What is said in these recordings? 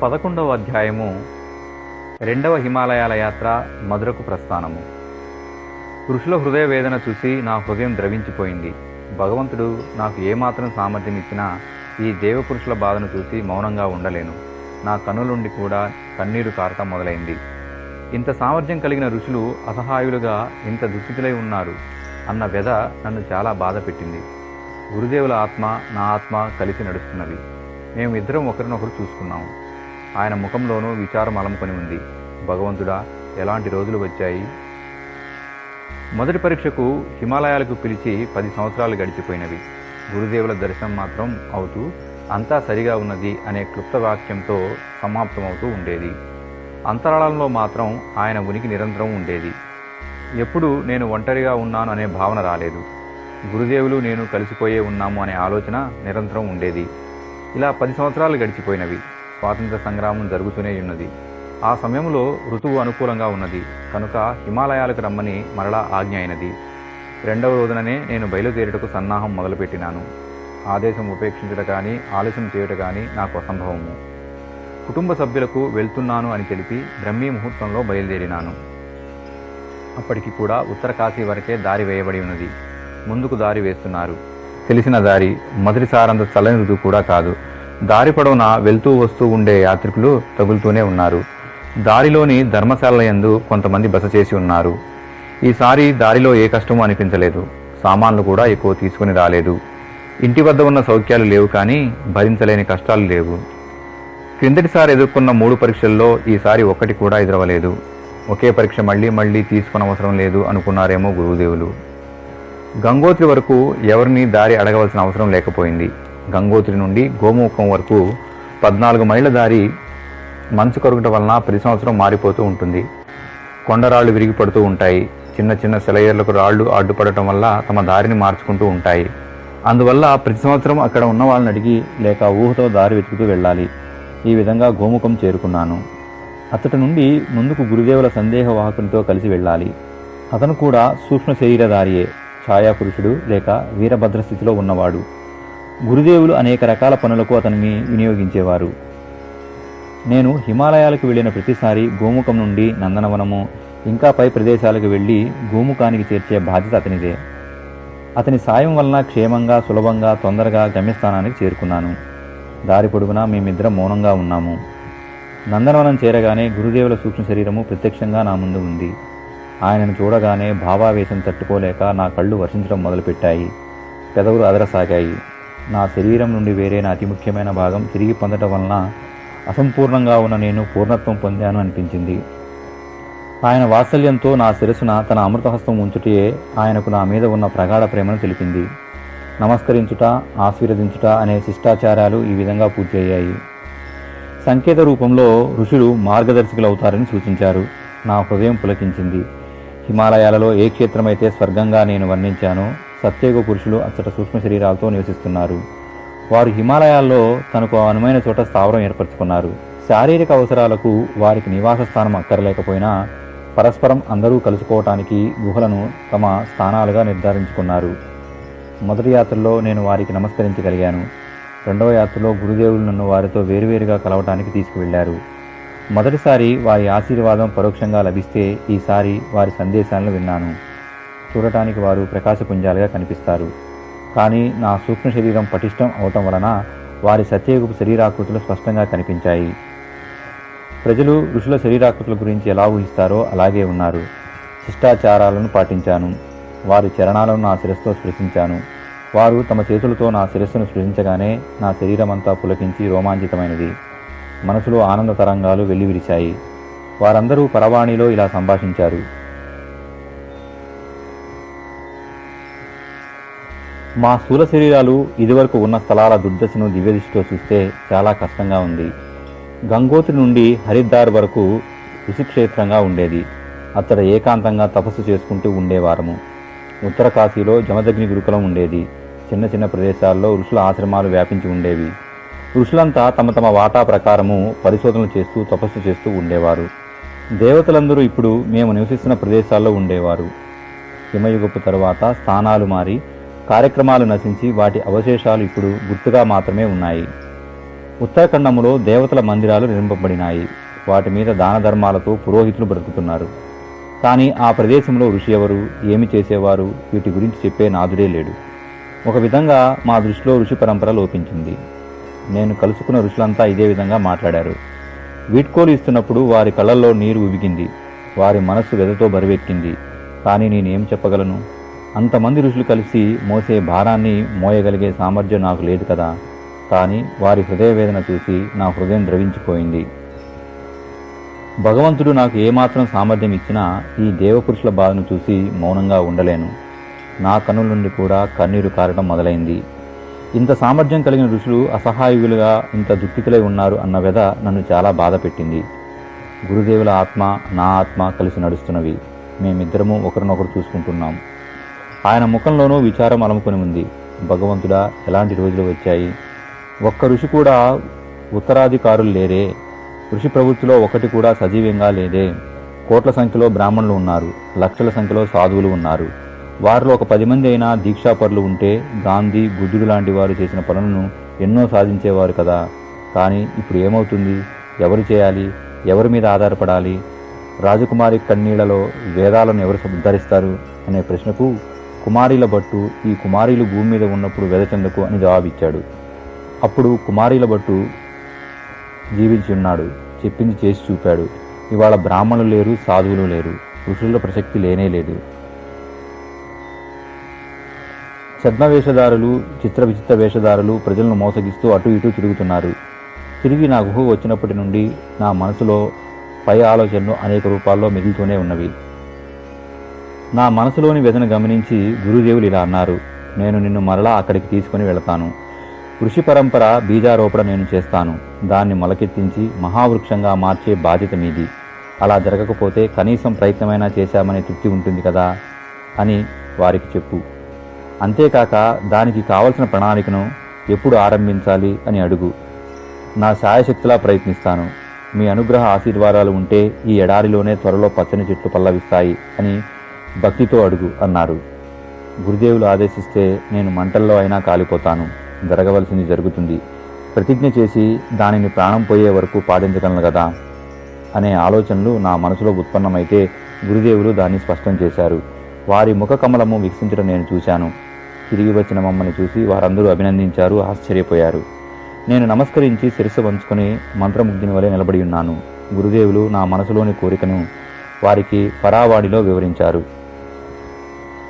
11వ అధ్యాయము. రెండవ హిమాలయాల యాత్ర, మధురకు ప్రస్థానము. ఋషుల హృదయ వేదన చూసి నా హృదయం ద్రవించిపోయింది. భగవంతుడు నాకు ఏమాత్రం సామర్థ్యం ఇచ్చినా ఈ దేవపురుషుల బాధను చూసి మౌనంగా ఉండలేను. నా కన్నులుండి కూడా కన్నీరు కారటం మొదలైంది. ఇంత సామర్థ్యం కలిగిన ఋషులు అసహాయులుగా ఇంత దుస్థితులై ఉన్నారు అన్న వ్యధ నన్ను చాలా బాధ పెట్టింది. గురుదేవుల ఆత్మ, నా ఆత్మ కలిసి నడుస్తున్నవి. మేము ఇద్దరం ఒకరినొకరు చూసుకున్నాము. ఆయన ముఖంలోనూ విచారం అలముకొని ఉంది. భగవంతుడా, ఎలాంటి రోజులు వచ్చాయి! మొదటి పరీక్షకు హిమాలయాలకు పిలిచి 10 సంవత్సరాలు గడిచిపోయినవి. గురుదేవుల దర్శనం మాత్రం అవుతూ అంతా సరిగా ఉన్నది అనే క్లుప్త వాక్యంతో సమాప్తమవుతూ ఉండేది. అంతరాళంలో మాత్రం ఆయన ఉనికి నిరంతరం ఉండేది. ఎప్పుడు నేను ఒంటరిగా ఉన్నాను అనే భావన రాలేదు. గురుదేవులు నేను కలిసిపోయే ఉన్నాము అనే ఆలోచన నిరంతరం ఉండేది. ఇలా 10 సంవత్సరాలు గడిచిపోయినవి. స్వాతంత్ర సంగ్రామం జరుగుతూనే ఉన్నది. ఆ సమయంలో ఋతువు అనుకూలంగా ఉన్నది కనుక హిమాలయాలకు రమ్మని మరలా ఆజ్ఞ అయినది. 2వ రోజుననే నేను బయలుదేరుటకు సన్నాహం మొదలుపెట్టినాను. ఆదేశం ఉపేక్షించట కానీ ఆలస్యం చేయుట కానీ నాకు అసంభవము. కుటుంబ సభ్యులకు వెళ్తున్నాను అని తెలిపి బ్రహ్మీ ముహూర్తంలో బయలుదేరినాను. అప్పటికి కూడా ఉత్తర కాశీ వరకే దారి వేయబడి ఉన్నది. ముందుకు దారి వేస్తున్నారు. తెలిసిన దారి, మొదటిసారంత చల్లని ఋతువు కూడా కాదు. దారి పొడవునా వెళ్తూ వస్తూ ఉండే యాత్రికులు తగులుతూనే ఉన్నారు. దారిలోని ధర్మశాలల యందు కొంతమంది బస చేసి ఉన్నారు. ఈసారి దారిలో ఏ కష్టమూ అనిపించలేదు. సామాన్లు కూడా ఎక్కువ తీసుకుని రాలేదు. ఇంటి వద్ద ఉన్న సౌఖ్యాలు లేవు, కానీ భరించలేని కష్టాలు లేవు. క్రిందటిసారి ఎదుర్కొన్న 3 పరీక్షల్లో ఈసారి ఒక్కటి కూడా ఎదురవలేదు. ఒకే పరీక్ష మళ్లీ మళ్లీ తీసుకునవసరం లేదు అనుకున్నారేమో గురుదేవులు. గంగోత్రి వరకు ఎవరిని దారి అడగవలసిన అవసరం లేకపోయింది. గంగోత్రి నుండి గోముఖం వరకు 14 మైళ్ళ దారి మంచు కరుగుట వలన ప్రతి సంవత్సరం మారిపోతూ ఉంటుంది. కొండరాళ్లు విరిగిపడుతూ ఉంటాయి. చిన్న చిన్న సెలయేర్లకు రాళ్లు అడ్డుపడటం వల్ల తమ దారిని మార్చుకుంటూ ఉంటాయి. అందువల్ల ప్రతి సంవత్సరం అక్కడ ఉన్న వాళ్ళని అడిగి లేక ఊహతో దారి వెతుకుతూ వెళ్ళాలి. ఈ విధంగా గోముఖం చేరుకున్నాను. అతడి నుండి ముందుకు గురుదేవుల సందేహ వాహకునితో కలిసి వెళ్ళాలి. అతను కూడా సూక్ష్మ శరీరధారియే, ఛాయాపురుషుడు లేక వీరభద్ర స్థితిలో ఉన్నవాడు. గురుదేవులు అనేక రకాల పనులకు అతనిని వినియోగించేవారు. నేను హిమాలయాలకు వెళ్ళిన ప్రతిసారి గోముఖం నుండి నందనవనము ఇంకా పై ప్రదేశాలకు వెళ్ళి గోముఖానికి చేర్చే బాధ్యత అతనిదే. అతని సాయం వలన క్షేమంగా, సులభంగా, తొందరగా గమ్యస్థానానికి చేరుకున్నాను. దారి పొడుగునా మేమిద్దరం మౌనంగా ఉన్నాము. నందనవనం చేరగానే గురుదేవుల సూక్ష్మ శరీరము ప్రత్యక్షంగా నా ముందు ఉంది. ఆయనను చూడగానే భావావేశం తట్టుకోలేక నా కళ్ళు వర్షించడం మొదలుపెట్టాయి. పెదవులు అదరసాగాయి. నా శరీరం నుండి వేరైన అతి ముఖ్యమైన భాగం తిరిగి పొందటం వలన అసంపూర్ణంగా ఉన్న నేను పూర్ణత్వం పొందాను అనిపించింది. ఆయన వాత్సల్యంతో నా శిరస్సున తన అమృతహస్తం ఉంచుటే ఆయనకు నా మీద ఉన్న ప్రగాఢ ప్రేమను తెలిపింది. నమస్కరించుట, ఆశీర్వదించుట అనే శిష్టాచారాలు ఈ విధంగా పూర్తి అయ్యాయి. సంకేత రూపంలో ఋషులు మార్గదర్శకులవుతారని సూచించారు. నా హృదయం పులకించింది. హిమాలయాలలో ఏ క్షేత్రమైతే స్వర్గంగా నేను వర్ణించానో సత్యయుగ పురుషులు అచ్చట సూక్ష్మ శరీరాలతో నివసిస్తున్నారు. వారు హిమాలయాల్లో తనకు అనువైన చోట స్థావరం ఏర్పరచుకున్నారు. శారీరక అవసరాలకు వారికి నివాస స్థానం అక్కరలేకపోయినా పరస్పరం అందరూ కలుసుకోవటానికి గుహలను తమ స్థానాలుగా నిర్ధారించుకున్నారు. మొదటి యాత్రలో నేను వారికి నమస్కరించగలిగాను. 2వ యాత్రలో గురుదేవులు నన్ను వారితో వేరువేరుగా కలవటానికి తీసుకువెళ్లారు. మొదటిసారి వారి ఆశీర్వాదం పరోక్షంగా లభిస్తే ఈసారి వారి సందేశాలను విన్నాను. చూడటానికి వారు ప్రకాశపుంజాలుగా కనిపిస్తారు. కానీ నా సూక్ష్మ శరీరం పటిష్టం అవటం వలన వారి సత్యయుగపు శరీరాకృతులు స్పష్టంగా కనిపించాయి. ప్రజలు ఋషుల శరీరాకృతుల గురించి ఎలా ఊహిస్తారో అలాగే ఉన్నారు. శిష్టాచారాలను పాటించాను. వారి చరణాలను నా శిరస్సుతో స్పృశించాను. వారు తమ చేతులతో నా శిరస్సును స్పృశించగానే నా శరీరమంతా పులకించి రోమాంచితమైనది. మనసులో ఆనంద తరంగాలు వెల్లివిరిచాయి. వారందరూ పరవాణిలో ఇలా సంభాషించారు. మా స్థూల శరీరాలు ఇదివరకు ఉన్న స్థలాల దుర్దశను దివ్యదృష్టితో చూస్తే చాలా కష్టంగా ఉంది. గంగోత్రి నుండి హరిద్వార్ వరకు ఋషిక్షేత్రంగా ఉండేది. అక్కడ ఏకాంతంగా తపస్సు చేసుకుంటూ ఉండేవారము. ఉత్తర కాశీలో జమదగ్ని గురుకులం ఉండేది. చిన్న చిన్న ప్రదేశాల్లో ఋషుల ఆశ్రమాలు వ్యాపించి ఉండేవి. ఋషులంతా తమ తమ వాటా ప్రకారము పరిశోధనలు చేస్తూ తపస్సు చేస్తూ ఉండేవారు. దేవతలందరూ ఇప్పుడు మేము నివసిస్తున్న ప్రదేశాల్లో ఉండేవారు. హిమయుగపు తరువాత స్థానాలు మారి కార్యక్రమాలు నశించి వాటి అవశేషాలు ఇప్పుడు గుర్తుగా మాత్రమే ఉన్నాయి. ఉత్తరాఖండములో దేవతల మందిరాలు నిర్మింపబడినాయి. వాటి మీద దాన ధర్మాలతో పురోహితులు బ్రతుకుతున్నారు. కానీ ఆ ప్రదేశంలో ఋషి ఎవరు, ఏమి చేసేవారు, వీటి గురించి చెప్పే నాదుడే లేడు. ఒక విధంగా మా దృష్టిలో ఋషి పరంపర లోపించింది. నేను కలుసుకున్న ఋషులంతా ఇదే విధంగా మాట్లాడారు. వీడ్కోలు ఇస్తున్నప్పుడు వారి కళ్ళల్లో నీరు ఉబికింది. వారి మనస్సు వెదతో బరువెక్కింది. కానీ నేనేం చెప్పగలను? అంతమంది ఋషులు కలిసి మోసే భారాన్ని మోయగలిగే సామర్థ్యం నాకు లేదు కదా. కానీ వారి హృదయ వేదన చూసి నా హృదయం ద్రవించిపోయింది. భగవంతుడు నాకు ఏమాత్రం సామర్థ్యం ఇచ్చినా ఈ దేవపురుషుల బాధను చూసి మౌనంగా ఉండలేను. నా కన్నుల నుండి కూడా కన్నీరు కారడం మొదలైంది. ఇంత సామర్థ్యం కలిగిన ఋషులు అసహాయులుగా ఇంత దుఃఖితులై ఉన్నారు అన్న వ్యధ నన్ను చాలా బాధ పెట్టింది. గురుదేవుల ఆత్మ, నా ఆత్మ కలిసి నడుస్తున్నవి. మేమిద్దరము ఒకరినొకరు చూసుకుంటున్నాం. ఆయన ముఖంలోనూ విచారం అలముకొని ఉంది. భగవంతుడా, ఎలాంటి రోజులు వచ్చాయి? ఒక్క ఋషి కూడా ఉత్తరాధికారులు లేరే. ఋషి ప్రవృత్తిలో ఒకటి కూడా సజీవంగా లేదే. కోట్ల సంఖ్యలో బ్రాహ్మణులు ఉన్నారు, లక్షల సంఖ్యలో సాధువులు ఉన్నారు. వారిలో ఒక 10 మంది అయినా దీక్షాపరులు ఉంటే గాంధీ, బుద్ధుడు లాంటి వారు చేసిన పనులను ఎన్నో సాధించేవారు కదా. కానీ ఇప్పుడు ఏమవుతుంది? ఎవరు చేయాలి? ఎవరి మీద ఆధారపడాలి? రాజకుమారి కన్నీళ్లలో వేదాలను ఎవరు ఉద్ధరిస్తారు అనే ప్రశ్నకు కుమారీల భట్టు ఈ కుమారీలు భూమి మీద ఉన్నప్పుడు వెదచెందకు అని జవాబిచ్చాడు. అప్పుడు కుమారీల భట్టు జీవించి ఉన్నాడు, చెప్పింది చేసి చూపాడు. ఇవాళ బ్రాహ్మణులు లేరు, సాధువులు లేరు, ఋషుల ప్రసక్తి లేనే లేదు. ఛద్మవేషధారులు, చిత్ర విచిత్ర వేషధారులు ప్రజలను మోసగిస్తూ అటు ఇటు తిరుగుతున్నారు. తిరిగి నా గుహ వచ్చినప్పటి నుండి నా మనసులో పై ఆలోచనలు అనేక రూపాల్లో మెదులుతూనే ఉన్నవి. నా మనసులోని వేదన గమనించి గురుదేవులు ఇలా అన్నారు: నేను నిన్ను మరలా అక్కడికి తీసుకుని వెళతాను. ఋషి పరంపర బీజారోపణ నేను చేస్తాను. దాన్ని మొలకెత్తించి మహావృక్షంగా మార్చే బాధ్యత మీది. అలా జరగకపోతే కనీసం ప్రయత్నమైనా చేశామనే తృప్తి ఉంటుంది కదా అని వారికి చెప్పు. అంతేకాక దానికి కావలసిన ప్రణాళికను ఎప్పుడు ఆరంభించాలి అని అడుగు. నా శాయశక్తిలా ప్రయత్నిస్తాను. మీ అనుగ్రహ ఆశీర్వాదాలు ఉంటే ఈ ఎడారిలోనే త్వరలో పచ్చని చెట్లు పల్లవిస్తాయి అని భక్తితో అడుగు అన్నారు. గురుదేవులు ఆదేశిస్తే నేను మంటల్లో అయినా కాలిపోతాను. జరగవలసింది జరుగుతుంది. ప్రతిజ్ఞ చేసి దానిని ప్రాణం పోయే వరకు పాటించగలను కదా అనే ఆలోచనలు నా మనసులో ఉత్పన్నమైతే గురుదేవులు దాన్ని స్పష్టం చేశారు. వారి ముఖ కమలము వికసించడం నేను చూశాను. తిరిగి వచ్చిన మమ్మల్ని చూసి వారందరూ అభినందించారు, ఆశ్చర్యపోయారు. నేను నమస్కరించి శిరస్సు వంచుకొని మంత్రముగ్ధుని వలె నిలబడి ఉన్నాను. గురుదేవులు నా మనసులోని కోరికను వారికి పరావాణిలో వివరించారు.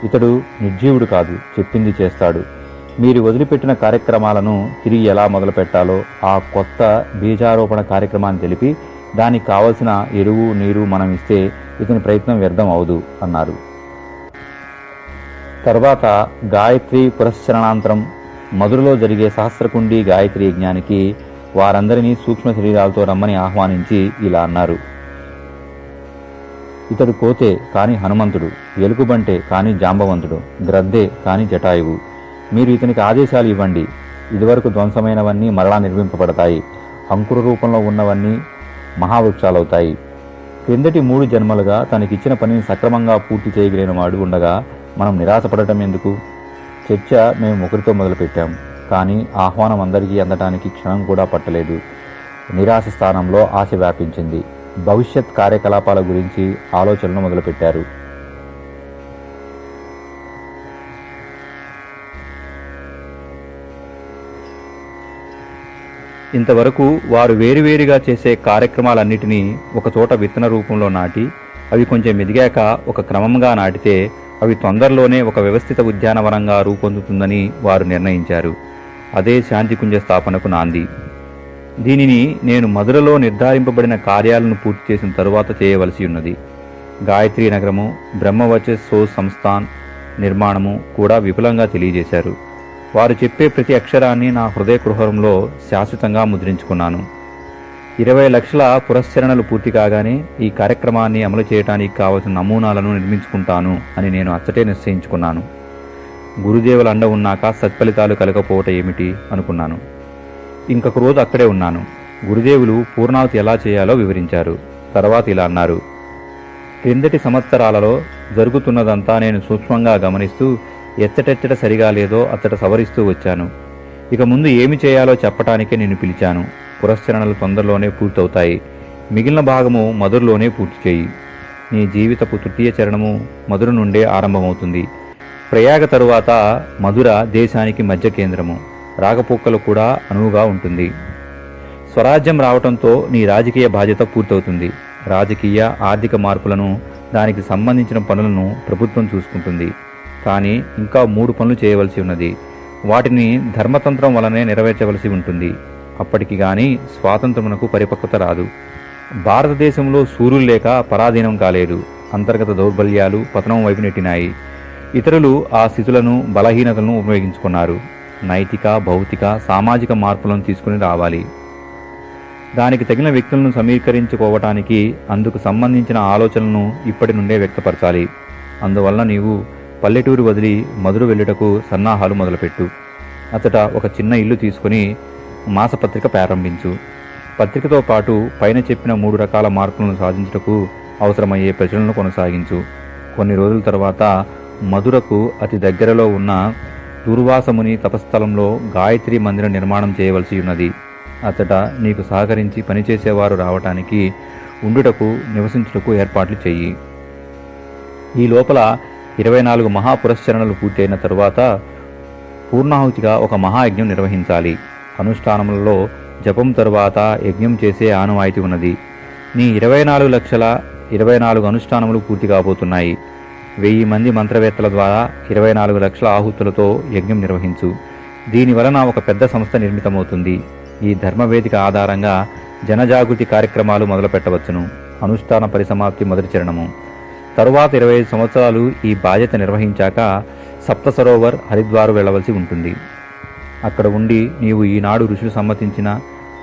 ఇతడు నిర్జీవుడు కాదు, చెప్పింది చేస్తాడు. మీరు వదిలిపెట్టిన కార్యక్రమాలను తిరిగి ఎలా మొదలు పెట్టాలో ఆ కొత్త బీజారోపణ కార్యక్రమాన్ని తెలిపి దానికి కావలసిన ఎరువు, నీరు మనం ఇస్తే ఇతని ప్రయత్నం వ్యర్థం అవదు అన్నారు. తర్వాత గాయత్రి పురస్చరణాంతరం మధురలో జరిగే సహస్రకుండి గాయత్రి యజ్ఞానికి వారందరినీ సూక్ష్మ శరీరాలతో రమ్మని ఆహ్వానించి ఇలా అన్నారు: ఇతడు కోతే కాని హనుమంతుడు, ఎలుగుబంటే కాని జాంబవంతుడు, గ్రద్దే కాని జటాయువు. మీరు ఇతనికి ఆదేశాలు ఇవ్వండి. ఇదివరకు ధ్వంసమైనవన్నీ మరలా నిర్మింపబడతాయి. అంకుర రూపంలో ఉన్నవన్నీ మహావృక్షాలవుతాయి. క్రిందటి 3 జన్మలుగా తనకిచ్చిన పనిని సక్రమంగా పూర్తి చేయగలిగిన వాడు ఉండగా మనం నిరాశపడటం ఎందుకు? చర్చ మేము ఒకరితో మొదలుపెట్టాం. కానీ ఆహ్వానం అందరికీ అందటానికి క్షణం కూడా పట్టలేదు. నిరాశ స్థానంలో ఆశ వ్యాపించింది. భవిష్యత్ కార్యకలాపాల గురించి ఆలోచనలు మొదలుపెట్టారు. ఇంతవరకు వారు వేరువేరుగా చేసే కార్యక్రమాలన్నిటినీ ఒకచోట విత్తన రూపంలో నాటి అవి కొంచెం ఎదిగాక ఒక క్రమంగా నాటితే అవి తొందరలోనే ఒక వ్యవస్థిత ఉద్యానవనంగా రూపొందుతుందని వారు నిర్ణయించారు. అదే శాంతికుంజ స్థాపనకు నాంది. దీనిని నేను మధురలో నిర్ధారింపబడిన కార్యాలను పూర్తి చేసిన తరువాత చేయవలసి ఉన్నది. గాయత్రీ నగరము, బ్రహ్మవచస్ సంస్థాన్ నిర్మాణము కూడా విపులంగా తెలియజేశారు. వారు చెప్పే ప్రతి అక్షరాన్ని నా హృదయ కుహరంలో శాశ్వతంగా ముద్రించుకున్నాను. 20 లక్షల పురస్చరణలు పూర్తి కాగానే ఈ కార్యక్రమాన్ని అమలు చేయడానికి కావలసిన నమూనాలను నిర్మించుకుంటాను అని నేను అచ్చటే నిశ్చయించుకున్నాను. గురుదేవుల అండ ఉన్నాక సత్ఫలితాలు కలగపోవటం ఏమిటి అనుకున్నాను. ఇంకొక రోజు అక్కడే ఉన్నాను. గురుదేవులు పూర్ణావతి ఎలా చేయాలో వివరించారు. తర్వాత ఇలా అన్నారు: క్రిందటి సంవత్సరాలలో జరుగుతున్నదంతా నేను సూక్ష్మంగా గమనిస్తూ ఎచ్చటెచ్చట సరిగా లేదో అచ్చట సవరిస్తూ వచ్చాను. ఇక ముందు ఏమి చేయాలో చెప్పటానికే నిన్ను పిలిచాను. పురస్చరణలు తొందరలోనే పూర్తవుతాయి. మిగిలిన భాగము మధురలోనే పూర్తి చేయి. నీ జీవితపు తృతీయ చరణము మధుర నుండే ఆరంభమవుతుంది. ప్రయాగ తరువాత మధుర దేశానికి మధ్య కేంద్రము, రాకపోకలు కూడా అనువుగా ఉంటుంది. స్వరాజ్యం రావటంతో నీ రాజకీయ బాధ్యత పూర్తవుతుంది. రాజకీయ ఆర్థిక మార్పులను, దానికి సంబంధించిన పనులను ప్రభుత్వం చూసుకుంటుంది. కానీ ఇంకా 3 పనులు చేయవలసి ఉన్నది. వాటిని ధర్మతంత్రం వలనే నెరవేర్చవలసి ఉంటుంది. అప్పటికి గాని స్వాతంత్రమునకు పరిపక్వత రాదు. భారతదేశంలో సూర్యులు లేక పరాధీనం కాలేదు. అంతర్గత దౌర్బల్యాలు పతనం వైపు నెట్టినాయి. ఇతరులు ఆ స్థితులను, బలహీనతలను ఉపయోగించుకున్నారు. నైతిక, భౌతిక, సామాజిక మార్పులను తీసుకుని రావాలి. దానికి తగిన వ్యక్తులను సమీకరించుకోవటానికి అందుకు సంబంధించిన ఆలోచనలను ఇప్పటి నుండే వ్యక్తపరచాలి. అందువల్ల నీవు పల్లెటూరు వదిలి మధుర వెళ్ళుటకు సన్నాహాలు మొదలుపెట్టు. అతట ఒక చిన్న ఇల్లు తీసుకుని మాసపత్రిక ప్రారంభించు. పత్రికతో పాటు పైన చెప్పిన 3 రకాల మార్పులను సాధించుటకు అవసరమయ్యే ప్రచురణను కొనసాగించు. కొన్ని రోజుల తర్వాత మధురకు అతి దగ్గరలో ఉన్న దుర్వాసముని తపస్థలంలో గాయత్రి మందిర నిర్మాణం చేయవలసి ఉన్నది. అతట నీకు సహకరించి పనిచేసేవారు రావటానికి, ఉండుటకు, నివసించుటకు ఏర్పాట్లు చెయ్యి. ఈ లోపల 24 మహాపురస్చరణలు పూర్తయిన తరువాత పూర్ణాహుతిగా ఒక మహాయజ్ఞం నిర్వహించాలి. అనుష్ఠానములలో జపం తరువాత యజ్ఞం చేసే ఆనవాయితీ ఉన్నది. నీ 24,24,000 అనుష్ఠానములు పూర్తి కాబోతున్నాయి. 1000 మంది మంత్రవేత్తల ద్వారా 24 లక్షల ఆహుతులతో యజ్ఞం నిర్వహించు. దీనివలన ఒక పెద్ద సంస్థ నిర్మితమవుతుంది. ఈ ధర్మవేదిక ఆధారంగా జనజాగృతి కార్యక్రమాలు మొదలుపెట్టవచ్చును. అనుష్ఠాన పరిసమాప్తి మొదటి చరణము. తరువాత 25 సంవత్సరాలు ఈ బాధ్యత నిర్వహించాక సప్త సరోవర్, హరిద్వారు వెళ్ళవలసి ఉంటుంది. అక్కడ ఉండి నీవు ఈనాడు ఋషులు సమ్మతించిన,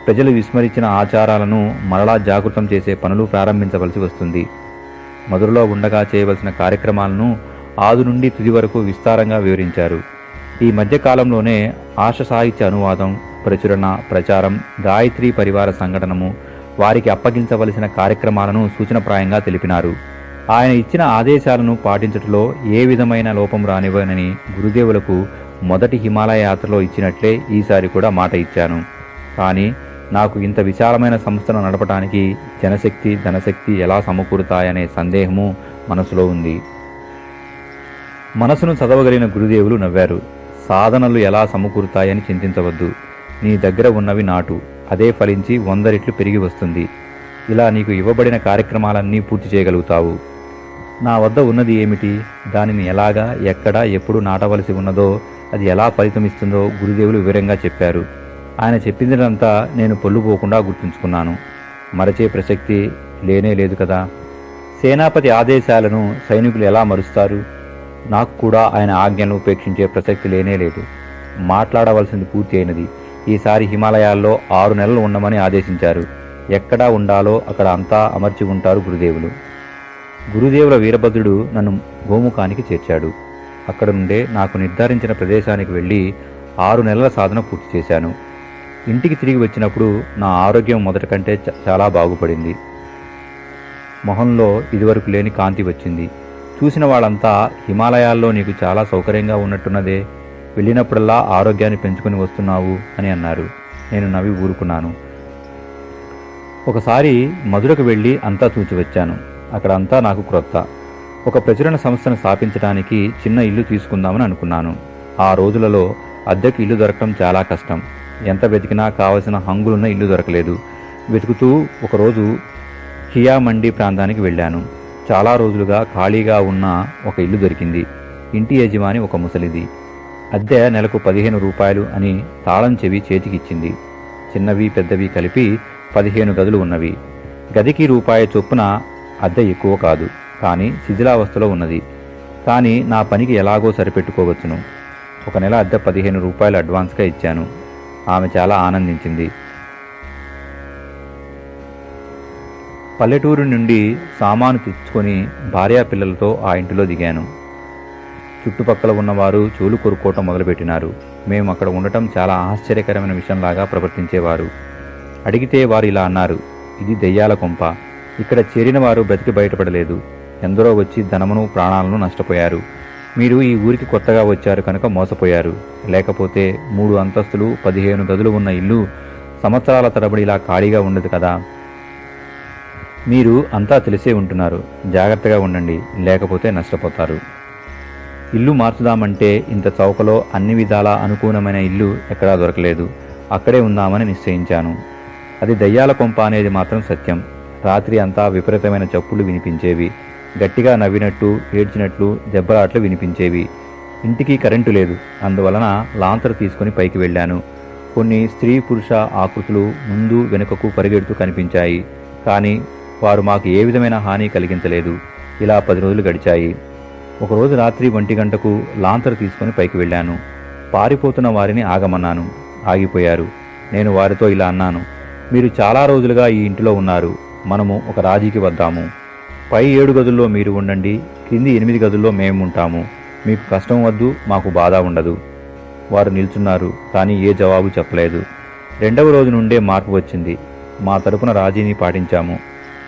ప్రజలు విస్మరించిన ఆచారాలను మరలా జాగృతం చేసే పనులు ప్రారంభించవలసి వస్తుంది. మధురలో ఉండగా చేయవలసిన కార్యక్రమాలను ఆది నుండి తుది వరకు విస్తారంగా వివరించారు. ఈ మధ్యకాలంలోనే ఆర్ష సాహిత్య అనువాదం, ప్రచురణ, ప్రచారం, గాయత్రి పరివార సంఘటనము, వారికి అప్పగించవలసిన కార్యక్రమాలను సూచనప్రాయంగా తెలిపినారు. ఆయన ఇచ్చిన ఆదేశాలను పాటించటంలో ఏ విధమైన లోపం రానివ్వనని గురుదేవులకు మొదటి హిమాలయ యాత్రలో ఇచ్చినట్లే ఈసారి కూడా మాట ఇచ్చాను. కానీ నాకు ఇంత విశాలమైన సంస్థను నడపడానికి జనశక్తి, ధనశక్తి ఎలా సమకూరుతాయనే సందేహము మనసులో ఉంది. మనసును చదవగలిగిన గురుదేవులు నవ్వారు. సాధనలు ఎలా సమకూరుతాయని చింతించవద్దు. నీ దగ్గర ఉన్నవి నాటు, అదే ఫలించి 100 రెట్లు పెరిగి వస్తుంది. ఇలా నీకు ఇవ్వబడిన కార్యక్రమాలన్నీ పూర్తి చేయగలుగుతావు. నా వద్ద ఉన్నది ఏమిటి, దానిని ఎలాగా, ఎక్కడ, ఎప్పుడు నాటవలసి ఉన్నదో, అది ఎలా ఫలితమిస్తుందో గురుదేవులు వివరంగా చెప్పారు. ఆయన చెప్పిందంతా నేను పొల్లుపోకుండా గుర్తుంచుకున్నాను. మరచే ప్రసక్తి లేనే లేదు కదా. సేనాపతి ఆదేశాలను సైనికులు ఎలా మరుస్తారు? నాకు కూడా ఆయన ఆజ్ఞలను ఉపేక్షించే ప్రసక్తి లేనే లేదు. మాట్లాడవలసింది పూర్తి అయినది. ఈసారి హిమాలయాల్లో 6 నెలలు ఉండమని ఆదేశించారు. ఎక్కడా ఉండాలో అక్కడ అంతా అమర్చి ఉంటారు గురుదేవులు. గురుదేవుల వీరభద్రుడు నన్ను గోముఖానికి చేర్చాడు. అక్కడ నుండే నాకు నిర్ధారించిన ప్రదేశానికి వెళ్ళి 6 నెలల సాధన పూర్తి చేశాను. ఇంటికి తిరిగి వచ్చినప్పుడు నా ఆరోగ్యం మొదటి కంటే చాలా బాగుపడింది. మొహంలో ఇదివరకు లేని కాంతి వచ్చింది. చూసిన వాళ్ళంతా హిమాలయాల్లో నీకు చాలా సౌకర్యంగా ఉన్నట్టున్నదే, వెళ్ళినప్పుడల్లా ఆరోగ్యాన్ని పెంచుకొని వస్తున్నావు అని అన్నారు. నేను నవ్వి ఊరుకున్నాను. ఒకసారి మధురకు వెళ్ళి అంతా చూచి వచ్చాను. అక్కడంతా నాకు క్రొత్త. ఒక ప్రచురణ సంస్థను స్థాపించడానికి చిన్న ఇల్లు తీసుకుందామని అనుకున్నాను. ఆ రోజులలో అద్దెకు ఇల్లు దొరకడం చాలా కష్టం. ఎంత వెతికినా కావలసిన హంగులున్న ఇల్లు దొరకలేదు. వెతుకుతూ ఒకరోజు కియా మండి ప్రాంతానికి వెళ్ళాను. చాలా రోజులుగా ఖాళీగా ఉన్న ఒక ఇల్లు దొరికింది. ఇంటి యజమాని ఒక ముసలిది. అద్దె నెలకు 15 రూపాయలు అని తాళం చెవి చేతికిచ్చింది. చిన్నవి పెద్దవి కలిపి 15 గదులు ఉన్నవి. గదికి రూపాయి చొప్పున అద్దె ఎక్కువ కాదు, కానీ శిథిలావస్థలో ఉన్నది. కానీ నా పనికి ఎలాగో సరిపెట్టుకోవచ్చును. ఒక నెల అద్దె 15 రూపాయలు అడ్వాన్స్గా ఇచ్చాను. ఆమె చాలా ఆనందించింది. పల్లెటూరు నుండి సామాను తెచ్చుకొని భార్యాపిల్లలతో ఆ ఇంటిలో దిగాను. చుట్టుపక్కల ఉన్నవారు చెవులు కొరుక్కోవటం మొదలుపెట్టినారు. మేము అక్కడ ఉండటం చాలా ఆశ్చర్యకరమైన విషయంలాగా ప్రవర్తించేవారు. అడిగితే వారు ఇలా అన్నారు, ఇది దెయ్యాల కొంప. ఇక్కడ చేరిన వారు బ్రతికి బయటపడలేదు. ఎందరో వచ్చి ధనమును, ప్రాణాలను నష్టపోయారు. మీరు ఈ ఊరికి కొత్తగా వచ్చారు కనుక మోసపోయారు. లేకపోతే 3 అంతస్తులు 15 గదులు ఉన్న ఇల్లు సంవత్సరాల తరబడి ఇలా ఖాళీగా ఉండదు కదా. మీరు అంతా తెలిసే ఉంటున్నారు. జాగ్రత్తగా ఉండండి, లేకపోతే నష్టపోతారు. ఇల్లు మార్చుదామంటే ఇంత చౌకలో అన్ని విధాలా అనుకూలమైన ఇల్లు ఎక్కడా దొరకలేదు. అక్కడే ఉందామని నిశ్చయించాను. అది దయ్యాల కొంప అనేది మాత్రం సత్యం. రాత్రి అంతా విపరీతమైన చప్పుళ్ళు వినిపించేవి. గట్టిగా నవ్వినట్టు, ఏడ్చినట్లు దెబ్బలాట్లు వినిపించేవి. ఇంటికి కరెంటు లేదు. అందువలన లాంతరు తీసుకుని పైకి వెళ్ళాను. కొన్ని స్త్రీ పురుష ఆకృతులు ముందు వెనుకకు పరిగెడుతూ కనిపించాయి. కానీ వారు మాకు ఏ విధమైన హాని కలిగించలేదు. ఇలా 10 రోజులు గడిచాయి. ఒకరోజు రాత్రి 1 గంటకు లాంతరు తీసుకుని పైకి వెళ్ళాను. పారిపోతున్న వారిని ఆగమన్నాను. ఆగిపోయారు. నేను వారితో ఇలా అన్నాను, మీరు చాలా రోజులుగా ఈ ఇంటిలో ఉన్నారు. మనము ఒక రాజీకి వద్దాము. పై 7 గదుల్లో మీరు ఉండండి, కింది 8 గదుల్లో మేము ఉంటాము. మీకు కష్టం వద్దు, మాకు బాధ ఉండదు. వారు నిల్చున్నారు, కానీ ఏ జవాబు చెప్పలేదు. 2వ రోజు నుండే మార్పు వచ్చింది. మా తరపున రాజీని పాటించాము.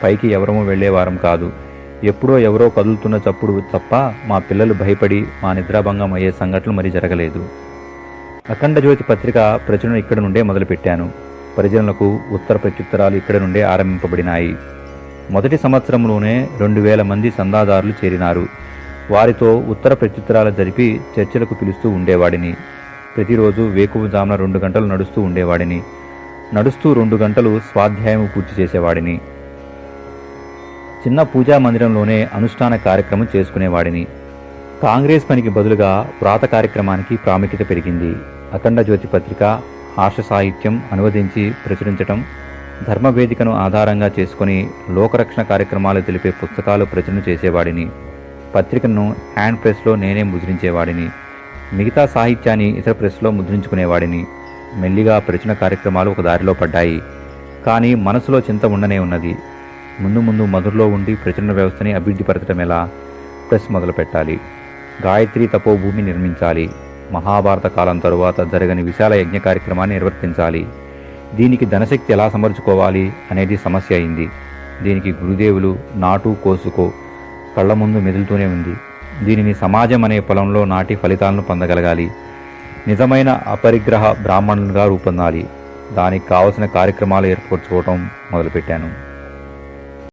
పైకి ఎవరమూ వెళ్లేవారం కాదు. ఎప్పుడో ఎవరో కదులుతున్న చప్పుడు తప్ప మా పిల్లలు భయపడి మా నిద్రాభంగం అయ్యే సంఘటనలు మరీ జరగలేదు. అఖండ జ్యోతి పత్రిక ప్రచురణ ఇక్కడ నుండే మొదలుపెట్టాను. పరిజనులకు ఉత్తర ప్రత్యుత్తరాలు ఇక్కడ నుండే ఆరంభింపబడినాయి. మొదటి సంవత్సరంలోనే 2000 మంది చందాదారులు చేరినారు. వారితో ఉత్తర ప్రత్యుత్తరాలు జరిపి చర్చలకు పిలుస్తూ ఉండేవాడిని. ప్రతిరోజు వేకువజామున 2 గంటలు నడుస్తూ ఉండేవాడిని. నడుస్తూ 2 గంటలు స్వాధ్యాయం పూర్తి చేసేవాడిని. చిన్న పూజా మందిరంలోనే అనుష్ఠాన కార్యక్రమం చేసుకునేవాడిని. కాంగ్రెస్ పనికి బదులుగా వ్రాత కార్యక్రమానికి ప్రాముఖ్యత పెరిగింది. అఖండ జ్యోతి పత్రిక, హాస్య సాహిత్యం అనువదించి ప్రచురించటం, ధర్మవేదికను ఆధారంగా చేసుకుని లోకరక్షణ కార్యక్రమాలు తెలిపే పుస్తకాలు ప్రచురణ చేసేవాడిని. పత్రికను హ్యాండ్ ప్రెస్లో నేనే ముద్రించేవాడిని. మిగతా సాహిత్యాన్ని ఇతర ప్రెస్లో ముద్రించుకునేవాడిని. మెల్లిగా ప్రచురణ కార్యక్రమాలు ఒక దారిలో పడ్డాయి. కానీ మనసులో చింత ఉండనే ఉన్నది. ముందు ముందు మధురలో ఉండి ప్రచురణ వ్యవస్థని అభివృద్ధిపరచడం ఎలా? ప్రెస్ మొదలు పెట్టాలి. గాయత్రి తపోభూమి నిర్మించాలి. మహాభారత కాలం తరువాత జరగని విశాల యజ్ఞ కార్యక్రమాన్ని నిర్వర్తించాలి. దీనికి ధనశక్తి ఎలా సమర్చుకోవాలి అనేది సమస్య అయింది. దీనికి గురుదేవులు నాటు కోసుకో కళ్ల ముందు మెదులుతూనే ఉంది. దీనిని సమాజం అనే పొలంలో నాటి ఫలితాలను పొందగలగాలి. నిజమైన అపరిగ్రహ బ్రాహ్మణులుగా రూపొందాలి. దానికి కావలసిన కార్యక్రమాలు ఏర్పరచుకోవటం మొదలుపెట్టాను.